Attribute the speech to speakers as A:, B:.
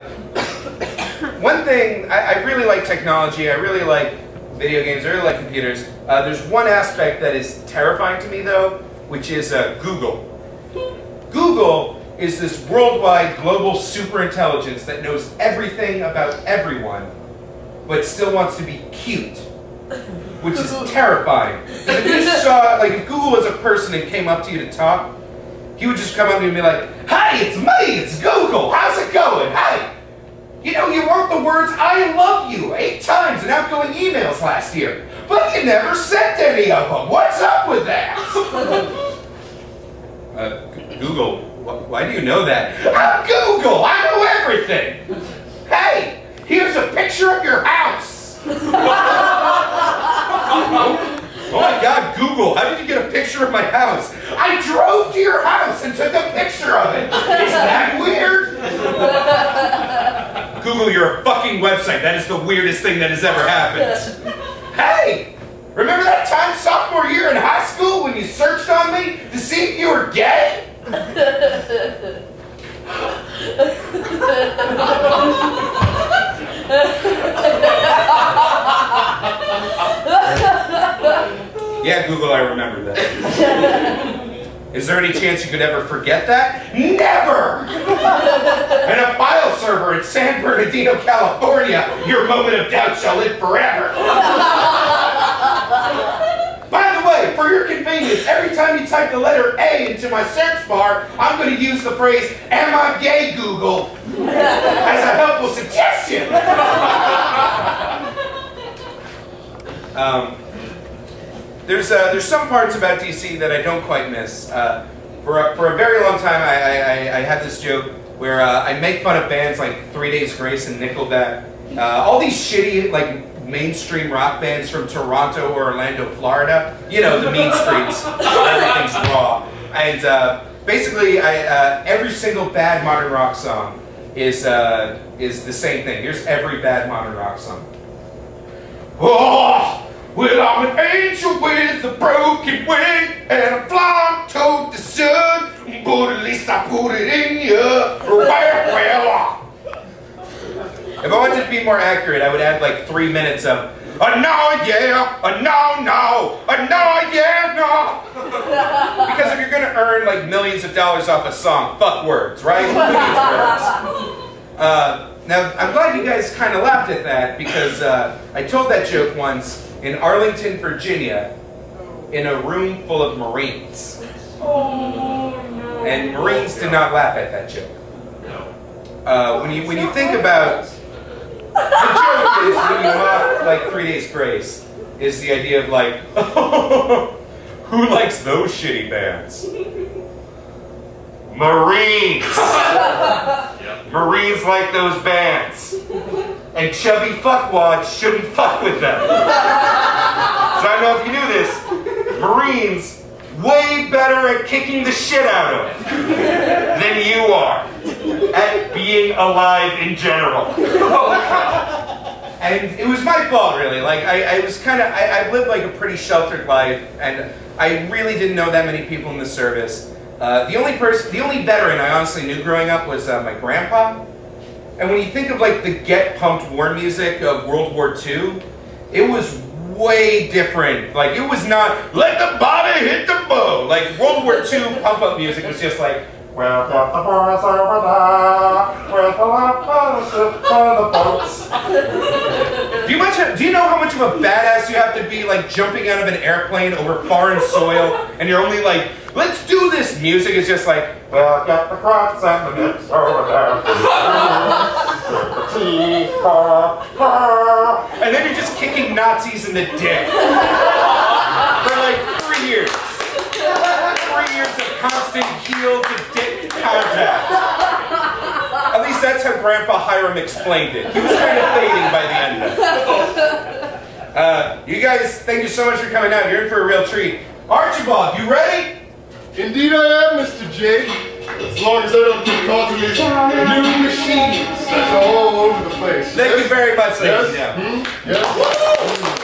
A: One thing, I really like technology, I really like video games, I really like computers. There's one aspect that is terrifying to me though, which is Google. Google is this worldwide global superintelligence that knows everything about everyone, but still wants to be cute, which is terrifying. If you saw, like if Google was a person and came up to you to talk, he would just come up to you and be like, "Hey, it's me, it's Google, how's it going? Hey, you know, you wrote the words, I love you 8 times in outgoing emails last year, but you never sent any of them. What's up with that?" Google, why do you know that? I'm Google, I know everything. Hey, here's a picture of your house. Oh my God, Google, how did you get a picture of my house? I drove to your house and took a picture of it. Is that weird? Google, you're a fucking website. That is the weirdest thing that has ever happened. Hey, remember that time sophomore year in high school when you searched on me to see if you were gay? Yeah, Google, I remember that. Is there any chance you could ever forget that? Never! And a file server in San Bernardino, California, your moment of doubt shall live forever. By the way, for your convenience, every time you type the letter A into my search bar, I'm going to use the phrase, "Am I gay, Google?" as a helpful suggestion. There's some parts about DC that I don't quite miss. For a very long time, I had this joke where I make fun of bands like 3 Days Grace and Nickelback. All these shitty, like, mainstream rock bands from Toronto or Orlando, Florida. You know, the mean streets. Everything's raw. And basically, every single bad modern rock song is the same thing. Here's every bad modern rock song. Oh! Well, I'm an angel with a broken wing, and I'm flying toward the sun, but at least I put it in you. Well. If I wanted to be more accurate, I would add like 3 minutes of, "A no, yeah, a no, no, a no, yeah, no." Because if you're going to earn like millions of dollars off a song, fuck words, right? Who needs words? Now, I'm glad you guys kind of laughed at that, because I told that joke once in Arlington, Virginia, in a room full of Marines. And Marines did not laugh at that joke. When you think about, the joke is, when you mock like 3 Days Grace, is the idea of like, who likes those shitty bands? Marines! Marines like those bands. And chubby fuckwads shouldn't fuck with them. So I don't know if you knew this, Marines way better at kicking the shit out of than you are at being alive in general. And it was my fault, really. Like, I was kind of, I've lived like a pretty sheltered life, and I really didn't know that many people in the service. The only veteran I honestly knew growing up was my grandpa. And when you think of like the get pumped war music of World War II, it was way different. Like, it was not, "Let the body hit the bow." Like, World War II pump up music was just like, "Well, got the boys over there, with the boats." Do you know how much of a badass you have to be, like, jumping out of an airplane over foreign soil, and you're only like, "Let's do this." Music is just like, "Well, got the crops and the nips over there." And then you're just kicking Nazis in the dick. For like 3 years. 3 years of constant heel to dick contact. At least that's how Grandpa Hiram explained it. He was kind of fading by the end of it. You guys, thank you so much for coming out. You're in for a real treat. Archibald, you ready?
B: Indeed I am, Mr. J. As long as I don't get caught in these new machines that's all over the place.
A: Thank you very much, ladies and gentlemen.
B: Yes.